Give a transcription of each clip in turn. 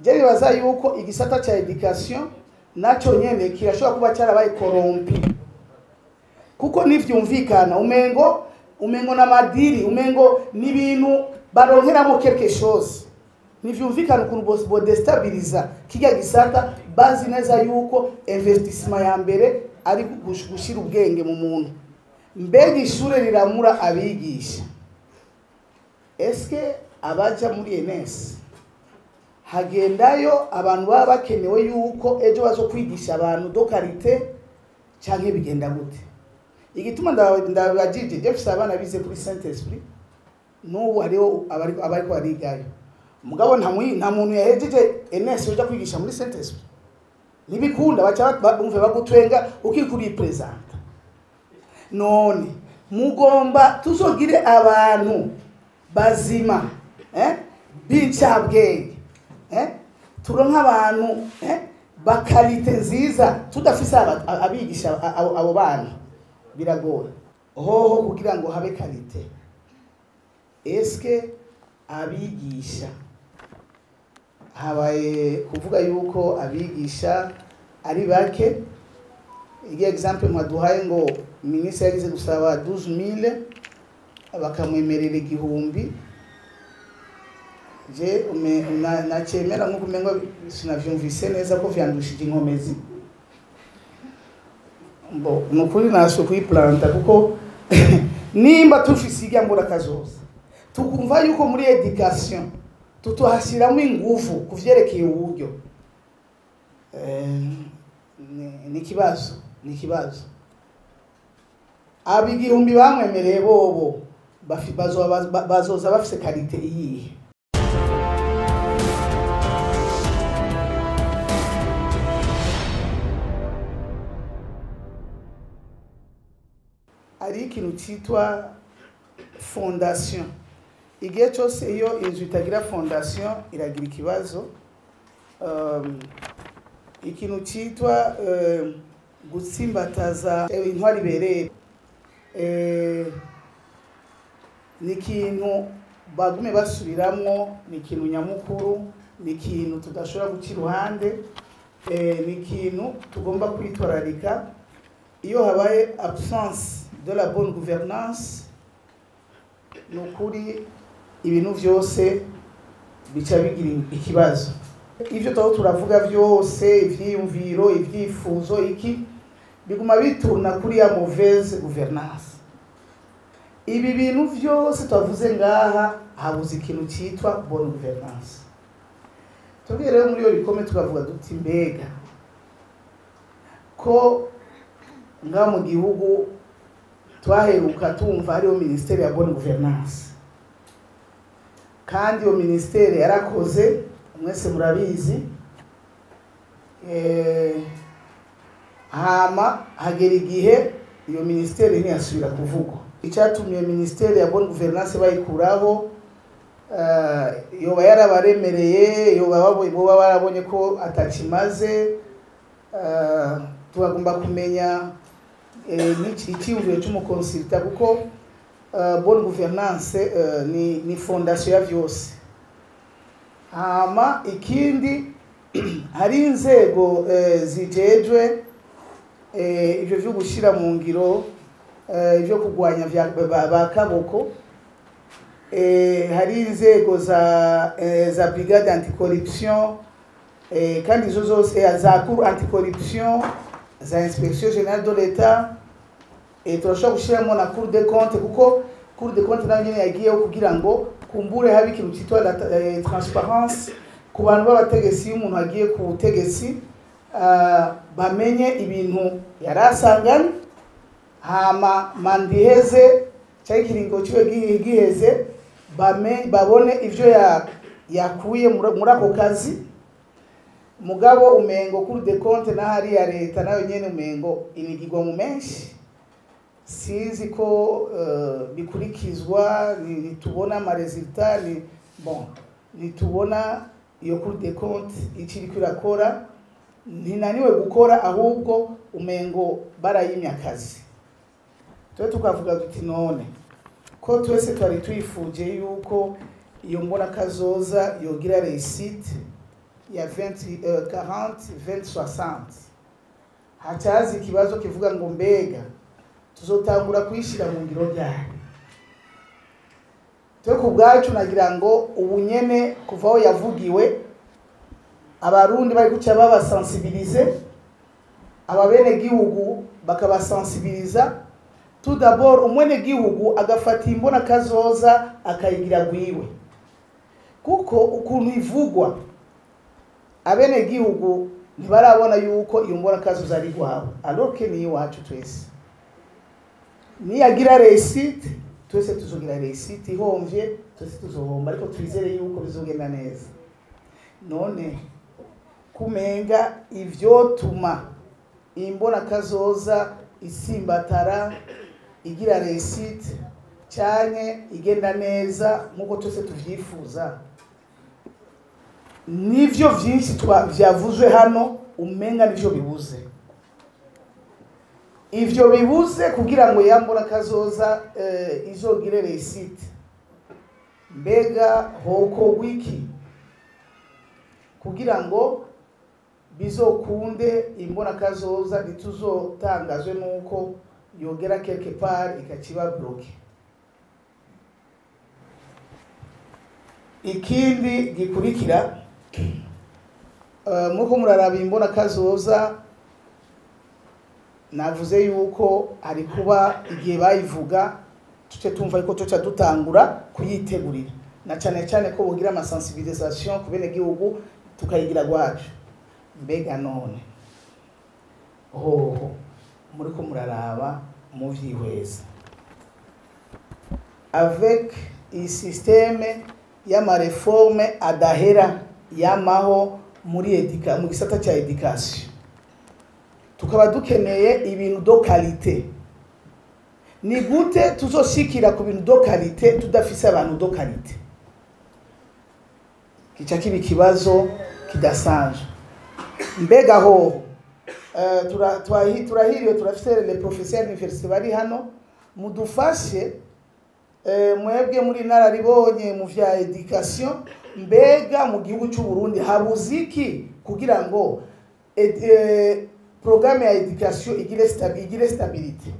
je bibaza yuko igisata cha education naco nyene kirashobora kuba cyarabaye korompi, kuko nivyumvikana umengo na madiri umengo n'ibintu baronkeramo quelque chose, nivyumvikana ukuntu bo destabiliza kijya gisata, bazi neza yuko investissement ya mbere ari gushira ubwenge mu muntu. Mbega ishure riramura abigisha, eske abaja muri ENS hagendayo abantu baba bakenewe yuko ejo bazo kwigisha abantu do karite canke bigenda gute? Igituma ndabajije Jefferson abana bize kuri Saint Esprit n'ubu hariho abariko barigayo, mugabo nta muntu yahejeje ENS uja kwigisha muri Saint Esprit. Nibikunda bacha bumve bagutwenga ukikuri present. None mugomba tuzogire abantu bazima b'incabwenge, turonka abantu bakalite nziza, tudafise abigisha abo bana biragoye hoho kugira ngo habe kalite. Eske abigisha habaye kuvuga yuko abigisha ari bake? Igihe example mwaduhaye ngo ministre yagize gusaba 12000 bakamwemerera 1000. Je nachemera nko kumengo sinavyumvise neza ko vyandushije inkomezi. Mbo nukuri naso kuyiplanta kuko nimba tufisiga mbura kazoza tukumva yuko muri education tutohashiramo ingufu kuvyerekeye uburyo ni kibazo abigihumbi bamwemereye bobo bazoza bafise kalite iyihe? Ari ikintu cyitwa fondation. Igihe cyose iyo inzu itagira fondation iragira ikibazo. Ikintu cyitwa gutsimbataza intwari bereye ni ikintu bagume basubiramwo, ni ikintu nyamukuru, ni ikintu tudashobora guca iruhande, ni ikintu tugomba kwitwararika. Iyo habaye absence de la bonne gouvernance, nukuri ibintu vyose bica bigira ikibazo. Ivyo turavuga vyose, ivyiyumviro, ivyifuzo, iki biguma bituruna kuri ya mauvaise gouvernance. Ibi bintu vyose twavuze ngaha habuze ikintu cyitwa bonne gouvernance. Tubwire muri yo bikome tukavuga duti mbega ko nga mu gihugu twaheruka tumva hariho ministeri ya bonne gouvernance, kandi iyo ministeri yarakoze mwese murabizi, hama hagera igihe iyo ministeri ntiyasubira kuvugwa. Icyatumye ministeri ya bonne gouvernance bayikuraho yoba yarabaremereye, yoba barabonye ko atakimaze. Tugomba kumenya icyiyumviro cy'umukonsulta, kuko bonne gouvernance ni fondation ya vyose. Hama ikindi hari inzego zijejwe ivyo vyo gushira mu ngiro ivyo kugwanya ba kaboko. Hari inzego za brigade anticorruption, kandi izo zose za cour anticorruption, za inspection générale de l'État, turashobora gushiramo na cour des comptes, kuko cour des comptes nayo nyene yagiyeho kugira ngo kumbure habe ikintu cyitwa transparence ku bantu b'abategetsi. Iyo umuntu agiye ku butegetsi bamenye ibintu yarasangana, hama mandiheze cyangwa ikiringo cyiwe giheze babone ivyo yakuye muri ako kazi. Mugabo umengo cour des comptes na hari ya leta nayo nyene umengo inigirwa mu menshi, sizi ko bikurikizwa, nitubona ama resultat, nitubona iyo cour des comptes ikiri kwirakora, ntinaniwe gukora, ahubwo umengo barayimya akazi. Twe tukavuga duti none ko twese twari twifuje yuko iyo mbona kazoza yogira réussite, ya 40 2060 hacaza ikibazo kivuga ngo mbega tuzotangura kwishira mu ngiro ryari. Twe ku bwacu nagira ngo ubunyene kuvaho yavugiwe abarundi bari guca babasensibiliser, ababene gihugu bakabasensibiliza. Tout d'abord umwene gihugu agafata imbona kazoza akayigira gwiwe, kuko ukuntu ivugwa abene gihugu ntibarabona yuko iyo mbona kazoza ari gwawe, alors que ni iwacu twese. Niyagira réussite twese tuzogira réussite, ihomvye twese tuzohomba, ariko twizere yuko bizogenda neza. None kumenga ivyo tuma imbona kazoza isimbatara igira réussite cyane igenda neza nkuko twese tuvyifuza, nivyo vyinshi vyavuzwe hano umenga nivyo bibuze. Ivyo bibuze kugira ngo yambona kazoza izogire réussite. Mbega hoko wiki kugira ngo bizokunde imbona kazoza ntituzotangazwe nuko yogera quelque part ikakiba bloqué. Ikindi gikurikira muko muraraba imbona kazoza, navuze yuko ari kuba igihe bayivuga tuce tumva yuko tuca dutangura kuyitegurira, na cyane cyane ko bogira ama sensibilisation ku bene gihugu tukayigira gwacu. Mbega none hoho muri ko muraraba mu vyihweza avec i système y'ama réforme adahera yamaho muri mu gisata cya education, tukaba dukeneye ibintu do qualité. Ni gute tuzoshikira ku bintu do qualité tudafise abantu do qualité? Kica kibi kibazo kidasanje. Mbega ho turahiriwe turafise les professeurs université bari hano, mudufashe mwebwe muri nararibonye mu vya education. Mbega mu gihugu cy'u Burundi habuziki kugira ngo programme ya education igire stabilité?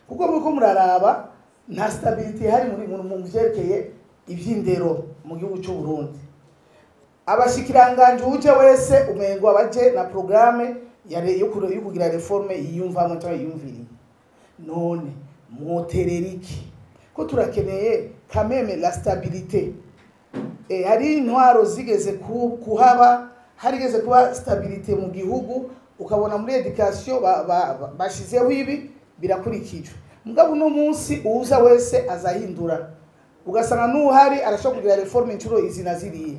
Kuko muko muraraba nta stabilité hari mu vyerekeye ivy'indero mu gihugu cy'u Burundi. Abashikiranganje uje wese umengo abaje na programme yo kugira reforme yiyumvamo cyangwa yiyumviriye. None motereriki ko turakeneye kameme la stabilité. Hari intwaro zigeze kuhaba, harigeze kuba stabilité mu gihugu, ukabona muri education bashizeho ibi birakurikijwe. Mugabo no munsi uza wese azahindura, ugasanga n'uhari arashobora kugira reforme incuro izi naziriye.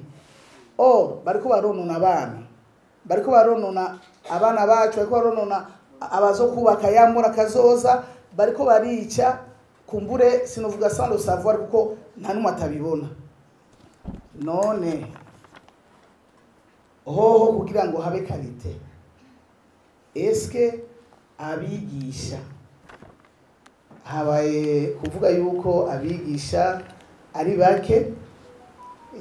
Bariko baronona abana, bariko baronona abana bacu, bariko baronona abazo kubaka yambona kazoza, bariko barica kumbure sinovuga sans le savoir kuko nta numwe atabibona. None hoho kugira ngo habe qualité, eske abigisha habaye kuvuga yuko abigisha ari bake?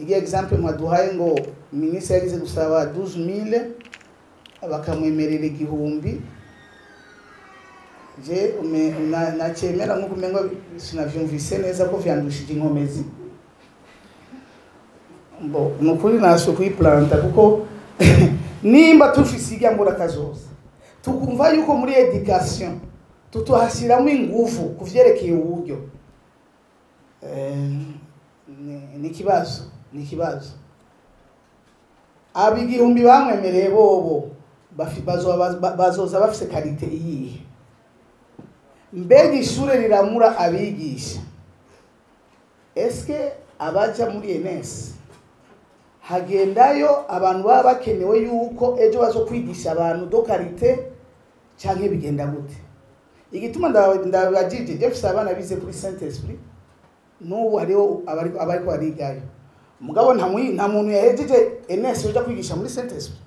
Igi exemple mwaduhaye ngo ministre yagize gusaba 12000 bakamwemerera igihumbi. Je nachemera nko kumengo sinavyumvise neza ko vyandushije inkomezi. Nukuri naso kuyiplanta kuko nimba tufise igambura kazoza tukumva yuko muri education tutohashiramo ingufu kuvyerekeye uburyo, ni kibazo. Abigihumbi bamwemereye bobo bazoza bafise qualité iyihe? Mbega ishure riramura abigisha? Eske abaja muri ENS hagendayo abantu baba bakenewe yuko ejo bazo kwigisha abantu do qualité canke bigenda gute? Igituma ndabajije Jefferson abana bize kuri Saint Esprit n'ubu hariho abariko barigayo, mugabo nta muntu yahejeje ENS uja kwigisha muri Saint Esprit.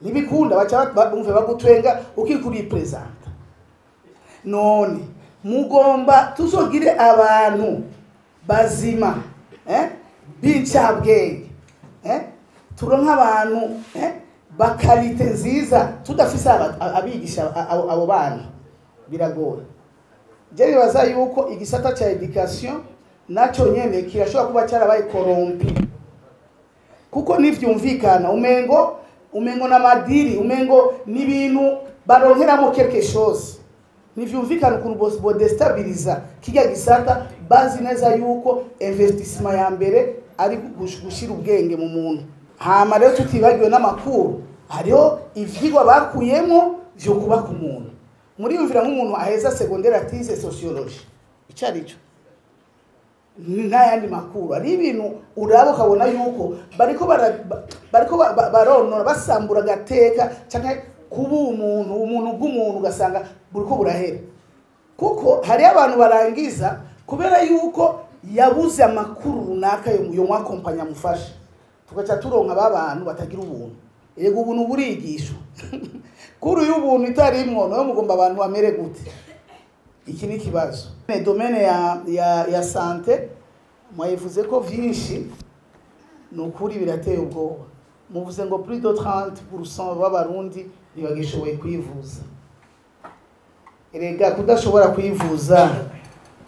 Nibikunda bacha bumve bagutwenga ukikuri present. None mugomba tuzogire abantu bazima, bincabwenge, turonka abantu bakalite nziza tudafise abigisha abo bana biragoye. Je bibaza yuko igisata cha education naco nyene kirashobora kuba cyarabaye korompi, kuko nivyumvikana umengo na madiri umengo n'ibintu baronkeramo quelque chose, nivyumvikana ukuntu bo destabiliza kijya gisata, bazi neza yuko investissement ya mbere ari gushira ubwenge mu muntu. Hama rero tutibagiwe n'amakuru, hariho ivyigwa bakuyemo vyo kuba ku muntu. Muri yumvira nk'umuntu aheza secondaire atize sociologie, icarico n'ayandi makuru ari ibintu urabo kabona yuko bariko baronora basambura gateka canke kuba umuntu bw'umuntu ugasanga buriko burahera, kuko hari abantu barangiza kubera yuko yabuze amakuru runaka yo mwakompanya mufasha, tugaca turonka babantu batagira ubuntu. Yego ubuntu burigisho kuri y'ubuntu itarimwo no mugomba abantu bamere gute. Iki ni kibazo. Domaine ya santé mwayivuze ko vyinshi nukuri birateye ubwoba. Muvuze ngo plus de 30% b'abarundi ntibagishoboye kwivuza. Erega kudashobora kwivuza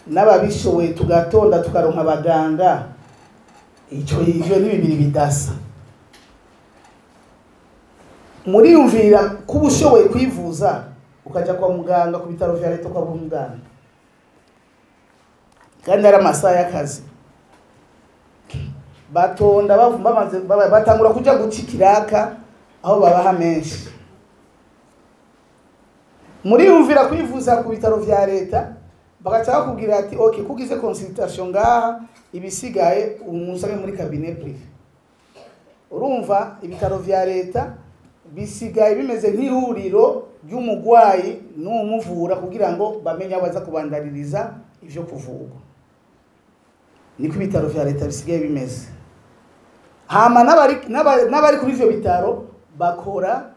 n'ababishoboye tugatonda tukaronka abaganga, ivyo ni bibiri bidasa. Muri yumvira kuba ushoboye kwivuza ukaja kwa muganga ku bitaro vya leta kwa muganga, kandi ari amasaha y'akazi, batonda batangura kuja gucikiraka aho babaha menshi. Muri yumvira kwivuza ku bitaro vya leta bagaca bakubwira ati okay, kugize consultation ngaha, ibisigaye umusabe muri cabinet privé. Urumva ibitaro vya leta bisigaye bimeze nk'ihuriro ry'umugwayi n'umuvura kugira ngo bamenye abaza kubandaririza ivyo kuvugwa. Niko ibitaro vya leta bisigaye bimeze. Hama n'abari kuri ivyo bitaro bakora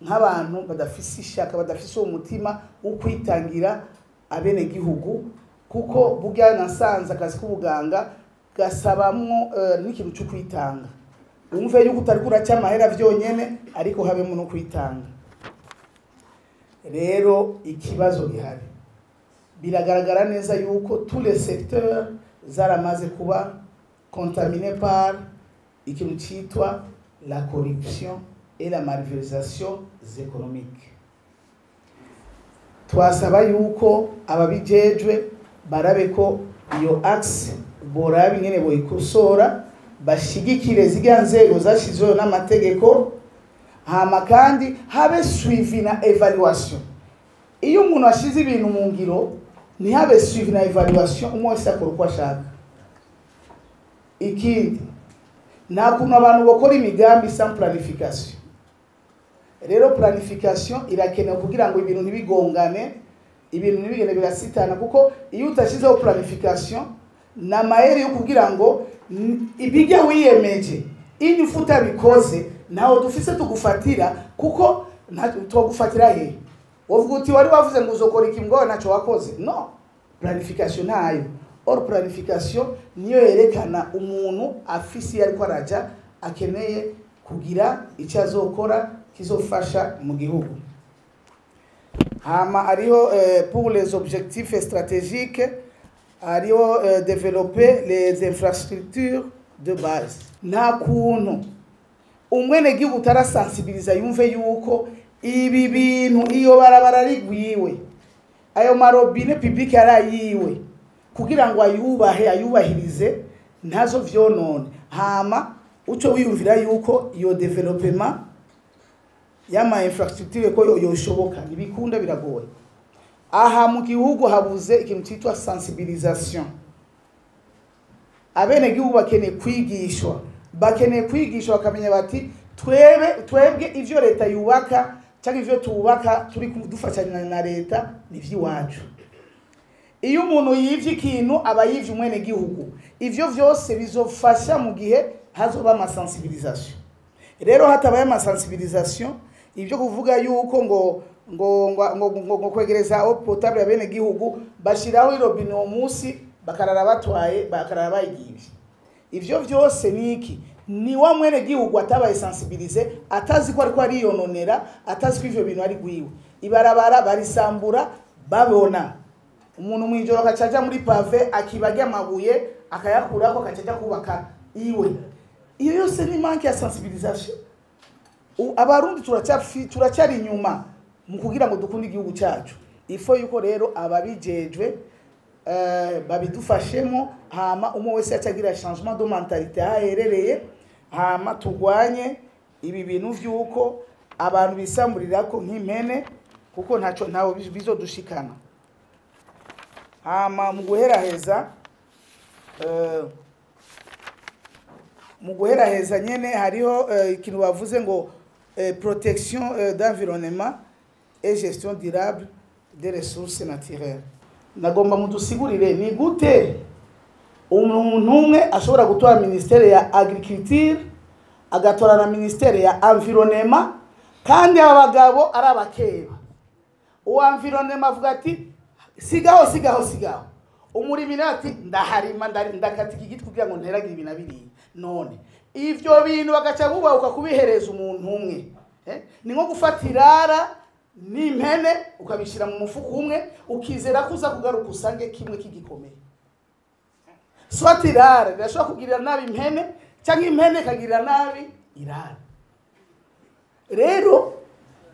nk'abantu badafise ishaka, badafise umutima wo kwitangira abene gihugu, kuko burya nasanze akazi k'ubuganga gasabamwo n'ikintu cyo kwitanga. Umve yuko utari kuraca amahera vyonyene, ariko habemo no kwitanga. Rero ikibazo gihari, biragaragara neza yuko tous les secteurs zaramaze kuba contaminé par ikintu citwa la corruption et la malversation économique. Twasaba yuko ababijejwe barabe ko iyo axe borabi nyene boyikosora, bashigikire ziga nzego zashizweho n'amategeko, hama kandi habe suivi na evaluation. Iyo umuntu ashize ibintu mu ngiro ni habe suivi na evaluation, umwese akora uko ashaka. Ikindi nta kuntu abantu bakora imigambi sans planification. Rero planification irakenewe kugira ngo ibintu ntibigongane, ibintu ntibigende birasitana, kuko iyo utashizeho planification na maere yo kugira ngo ibijya wiyemeje inifuta bikoze naho dufise tugufatira, kuko tugufatira he wovuga uti wari wavuze ngo uzokora iki ngo naco wakoze. No, planification ntayo. Or planification niyo yerekana umuntu afisi ariko araja akeneye kugira icyo azokora kizofasha mu gihugu. Hama ariho pour les objectifs stratégiques, ariho développer les infrastructures de base. Nta kuntu umwene gihugu tarasensibiliza yumve yuko ibi bintu iyo barabara rigwiwe, ayo marobine public yarayiwe, kugira ngo ayubahirize ntazo vyonone. Hama uco wiyumvira yuko iyo development yama infrastructure ko yoshoboka, nibikunda biragoye. Aha mu gihugu habuze ikintu cyitwa sensibilisation. Abene gihugu bakeneye kwigishwa, bakamenya bati twebwe ivyo leta yubaka cyangwa ivyo tubaka turi kudufashanya na leta ni vy'iwacu. Iyo umuntu yivye ikintu aba yivye umwene gihugu, ivyo vyose bizofasha mu gihe hazoba ama sensibilisation. Rero hatabaye ama sensibilisation, ivyo kuvuga yuko ngo kwegereza eau potable ya bene gihugu bashiraho irobine umunsi bakarara batwaye bakarara bayigiye, ivyo vyose niki ni wa mwene gihugu atabaye sensibilize, atazi ko ariko ariyononera, atazi ko ivyo bintu ari gwiwe. Ibarabara barisambura babona. Umuntu mwijoro akacaja muri pave akibaga amabuye akayakurako akacaja kubaka iwe. Iyo yose ni manque ya sensibilisation. Abarundi turacyari inyuma mu kugira ngo dukunde igihugu cyacu. Ifo yuko rero ababijejwe babidufashemo, hama umwe wese acagira changement de mentalité aherereye, hama tugwanye ibi bintu vyuko abantu bisamburirako nk'impene, kuko ntawo bizodushikana. Hama mu guheraheza nyene hariho ikintu bavuze ngo protection d'environnement et gestion durable des ressources naturelles. Nagomba mudusigurire ni gute umuntu umwe ashobora gutora ministere ya agriculture agatora na ministere ya environnement kandi abagabo ari abakeba. Uwa environnement avuga ati sigaho umurimira ati ndaharima ndakati igiti kugira ngo nteragira ibintu abiri. None ivyo bintu bagaca bubahuka kubihereza umuntu umwe, ni nko gufatirara n'impene ukabishira mu mufuko umwe ukizera kuza kugaruka usange kimwe kigikomeye. Swatirara birashobora kugirira nabi impene cyangwa impene kagirira nabi irara. Rero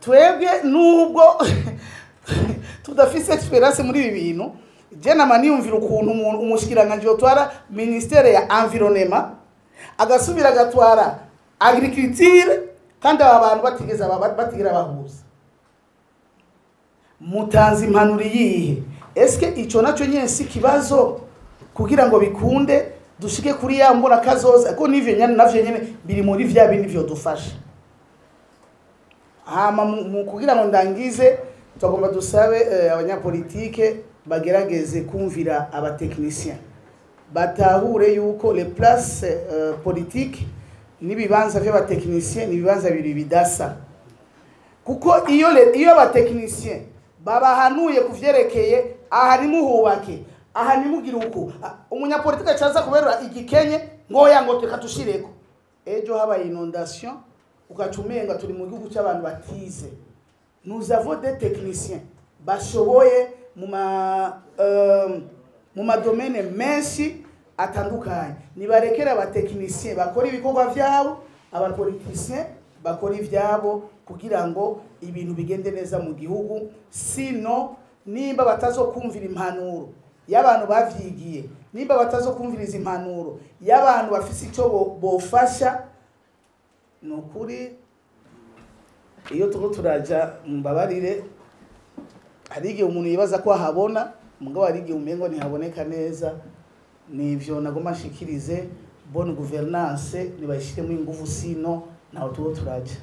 twebwe nubwo tudafise experience muri ibi bintu, je namaniyumvira ukuntu umushikiranganje yotwara ministere ya environnement agasubira agatwara agriculture kandi aba bantu batigira bahuza. Mutanzi impanuro yihe? Eske ico naco nyensi kibazo kugira ngo bikunde dushike kuri ya mbona kazoza ko nivyo nyane navyo nyene biri muri vya bindi vyo dufasha. Hama mu kugira ngo ndangize tugomba dusabe abanyapolitike bagerageze kumvira abateknicien, batahure yuko les places politiques nibibanza vy'abateknicien nibibanza biri bidasa, kuko iyo abateknicien babahanuye kuvyerekeye aha nimuhubake aha nimugira uko umunyapolitike caza kubera igikenye ngoya ngo tukatushireko, ejo haba inondation ukacumenga turi mu gihugu cy'abantu batize. Nous avons des techniciens bashoboye mu madomene menshi atandukanye. Nibarekera abateknicien bakora ibikorwa vyabo, abapoliticien bakora ivyabo kugira ngo ibintu bigende neza mu gihugu. Sino nimba batazokumvira impanuro y'abantu bavyigiye, nimba batazokumviriza impanuro y'abantu bafise ico bofasha, nukuri iyo turaja mbabarire, hari igihe umuntu yibaza ko ahabona mugabo hari igihe umengo ntihaboneka neza. Nivyo nagoma nshikirize bonne gouvernance nibayishiremo ingufu, sino naho turaja.